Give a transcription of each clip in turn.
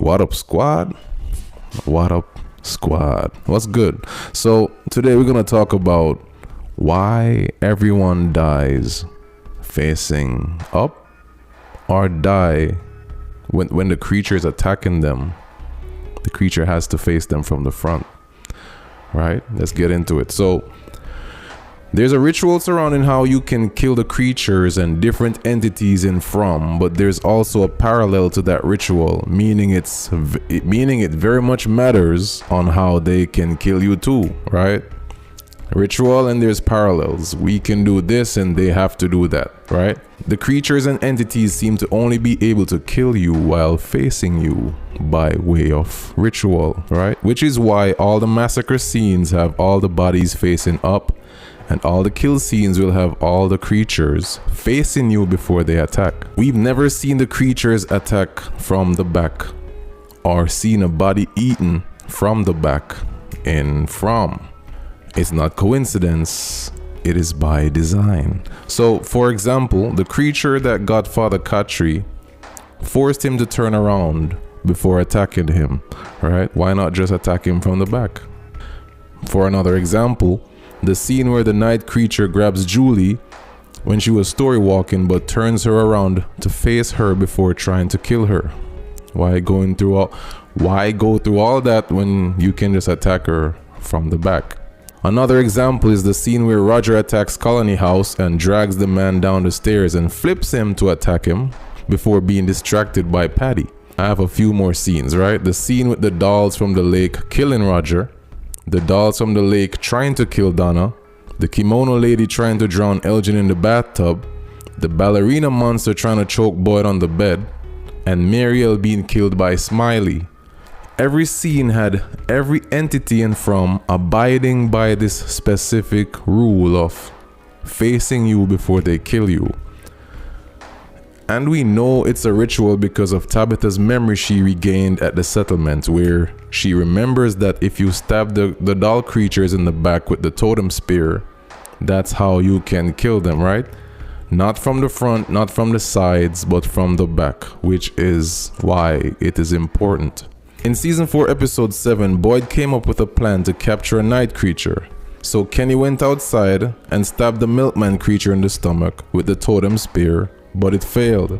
What up, squad? What up, squad? What's good? So today we're gonna talk about why everyone dies facing up or die when the creature is attacking them. The creature has to face them from the front. Right? Let's get into it. So there's a ritual surrounding how you can kill the creatures and different entities in From, but there's also a parallel to that ritual, meaning it very much matters on how they can kill you too, right? Ritual and there's parallels. We can do this and they have to do that, right? The creatures and entities seem to only be able to kill you while facing you by way of ritual, right? Which is why all the massacre scenes have all the bodies facing up, and all the kill scenes will have all the creatures facing you before they attack. We've never seen the creatures attack from the back or seen a body eaten from the back in From. It's not coincidence, it is by design. So for example, the creature that Godfather Katri forced him to turn around before attacking him, right? Why not just attack him from the back? For another example, the scene where the night creature grabs Julie when she was story walking but turns her around to face her before trying to kill her. Why go through all that when you can just attack her from the back? Another example is the scene where Roger attacks Colony House and drags the man down the stairs and flips him to attack him before being distracted by Patty. I have a few more scenes, right? The scene with the dolls from the lake killing Roger, the dolls from the lake trying to kill Donna, the kimono lady trying to drown Elgin in the bathtub, the ballerina monster trying to choke Boyd on the bed, and Mariel being killed by Smiley. Every scene had every entity in From abiding by this specific rule of facing you before they kill you. And we know it's a ritual because of Tabitha's memory she regained at the settlement, where she remembers that if you stab the doll creatures in the back with the totem spear, that's how you can kill them, right? Not from the front, not from the sides, but from the back, which is why it is important. In season 4 episode 7, Boyd came up with a plan to capture a night creature. So Kenny went outside and stabbed the milkman creature in the stomach with the totem spear, but it failed.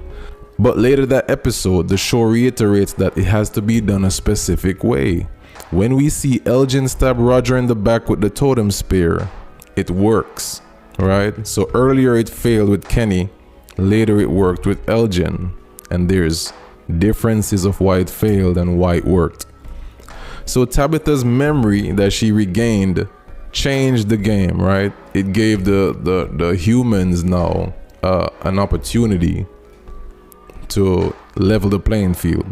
But later that episode, the show reiterates that it has to be done a specific way. When we see Elgin stab Roger in the back with the totem spear, it works, right? So earlier it failed with Kenny, later it worked with Elgin, and there's differences of why it failed and why it worked. So Tabitha's memory that she regained changed the game, right? It gave the humans now an opportunity to level the playing field.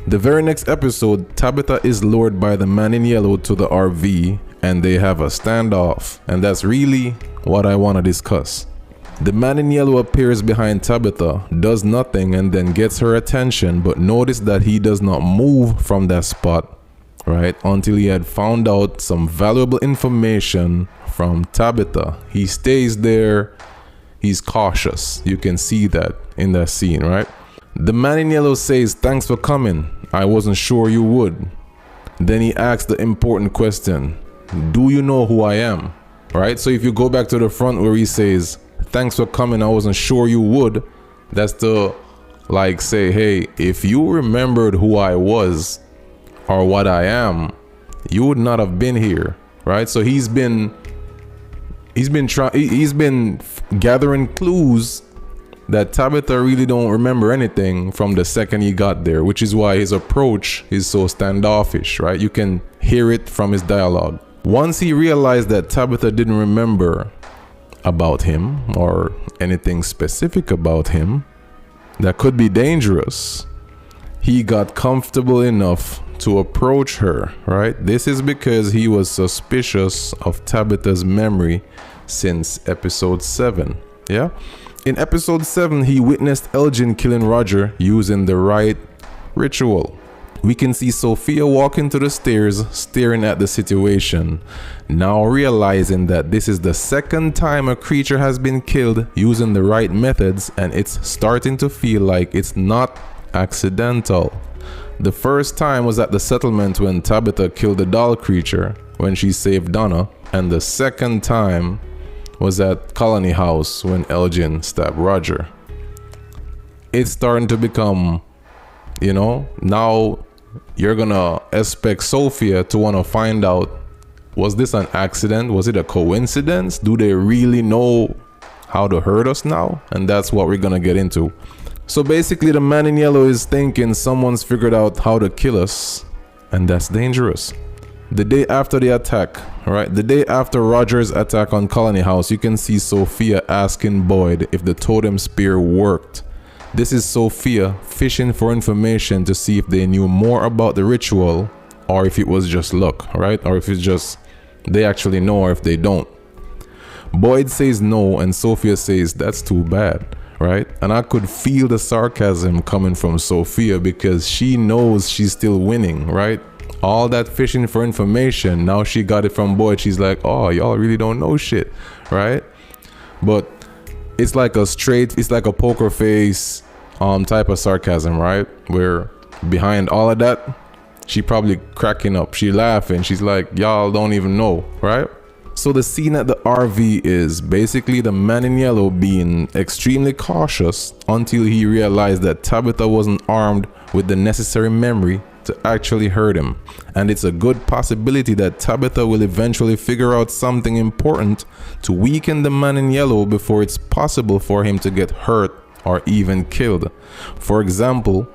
The very next episode, Tabitha is lured by the man in yellow to the RV and they have a standoff, and that's really what I want to discuss. The man in yellow appears behind Tabitha, does nothing, and then gets her attention, but notice that he does not move from that spot, right, until he had found out some valuable information from Tabitha. He stays there. He's cautious. You can see that in that scene, right? The man in yellow says, "Thanks for coming. I wasn't sure you would." Then he asks the important question, "Do you know who I am?" Right? So if you go back to the front where he says, "Thanks for coming. I wasn't sure you would," that's to like say, hey, if you remembered who I was or what I am, you would not have been here, right? So he's been gathering clues that Tabitha really don't remember anything from the second he got there, which is why his approach is so standoffish, right? You can hear it from his dialogue. Once he realized that Tabitha didn't remember about him or anything specific about him that could be dangerous, he got comfortable enough to approach her, right? This is because he was suspicious of Tabitha's memory since episode 7. Yeah, in episode 7 he witnessed Elgin killing Roger using the right ritual. We can see Sophia walking to the stairs staring at the situation, now realizing that this is the second time a creature has been killed using the right methods, and it's starting to feel like it's not accidental. The first time was at the settlement when Tabitha killed the doll creature when she saved Donna, and the second time was at Colony House when Elgin stabbed Roger. It's starting to become, you know, now you're gonna expect Sophia to want to find out, was this an accident? Was it a coincidence? Do they really know how to hurt us now? And that's what we're gonna get into. So basically, the man in yellow is thinking someone's figured out how to kill us, and that's dangerous. The day after the attack, right? The day after Roger's attack on Colony House, you can see Sophia asking Boyd if the totem spear worked. This is Sophia fishing for information to see if they knew more about the ritual, or if it was just luck, right? Or if it's just they actually know, or if they don't. Boyd says no, and Sophia says that's too bad, right? And I could feel the sarcasm coming from Sophia because she knows she's still winning, right? All that fishing for information, now she got it from Boyd. She's like, oh, y'all really don't know shit, right? But it's like a poker face type of sarcasm, right? Where behind all of that, she probably cracking up, she laughing, she's like, y'all don't even know, right? So the scene at the RV is basically the man in yellow being extremely cautious until he realized that Tabitha wasn't armed with the necessary memory to actually hurt him. And it's a good possibility that Tabitha will eventually figure out something important to weaken the man in yellow before it's possible for him to get hurt or even killed. For example,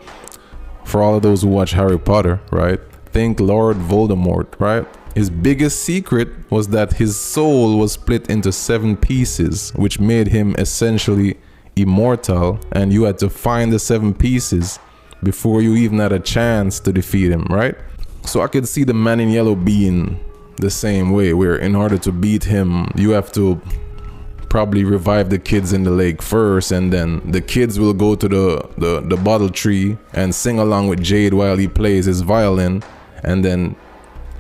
for all of those who watch Harry Potter, right? Think Lord Voldemort, right? His biggest secret was that his soul was split into 7 pieces, which made him essentially immortal, and you had to find the 7 pieces before you even had a chance to defeat him, right? So I could see the man in yellow being the same way, where in order to beat him, you have to probably revive the kids in the lake first, and then the kids will go to the bottle tree and sing along with Jade while he plays his violin, and then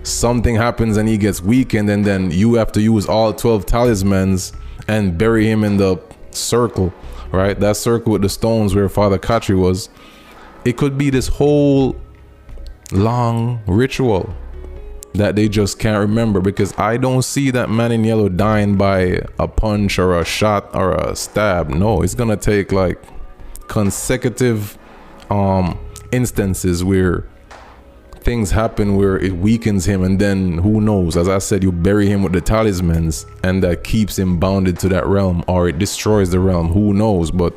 something happens and he gets weakened, and then you have to use all 12 talismans and bury him in the circle, right? That circle with the stones where Father Katri was. It could be this whole long ritual that they just can't remember, because I don't see that man in yellow dying by a punch or a shot or a stab. No, it's gonna take like consecutive instances where things happen where it weakens him, and then who knows, as I said, you bury him with the talismans and that keeps him bounded to that realm, or it destroys the realm, who knows. But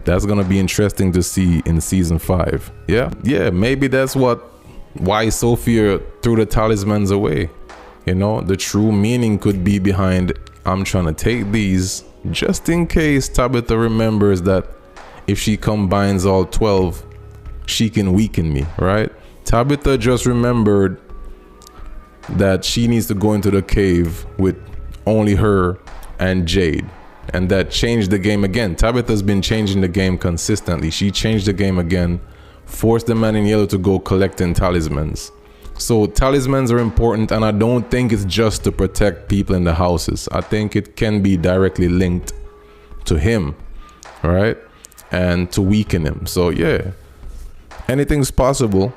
that's gonna be interesting to see in season 5. Yeah, maybe that's why Sophia threw the talismans away. You know, the true meaning could be behind, I'm trying to take these just in case Tabitha remembers that if she combines all 12, she can weaken me, right? Tabitha just remembered that she needs to go into the cave with only her and Jade, and that changed the game again. Tabitha's been changing the game consistently. She changed the game again, forced the man in yellow to go collecting talismans. So talismans are important, and I don't think it's just to protect people in the houses. I think it can be directly linked to him, right? And to weaken him. So yeah, anything's possible.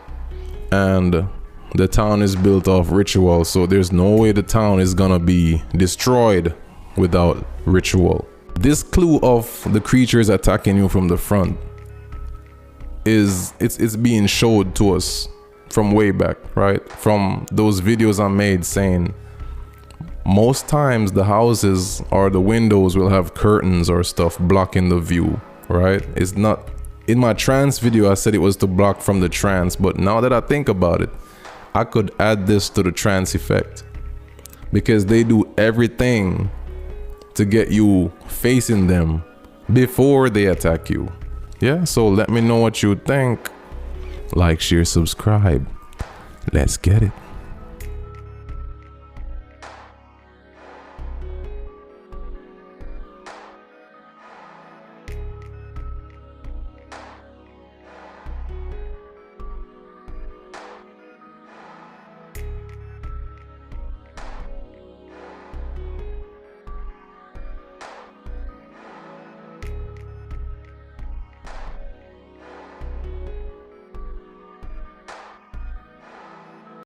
And the town is built off ritual, so there's no way the town is gonna be destroyed without ritual. This clue of the creatures attacking you from the front it's being showed to us from way back, right? From those videos I made saying most times the houses or the windows will have curtains or stuff blocking the view, right? It's not, in my trance video I said it was to block from the trance, but now that I think about it, I could add this to the trance effect, because they do everything to get you facing them before they attack you. Yeah, so let me know what you think. Like, share, subscribe. Let's get it.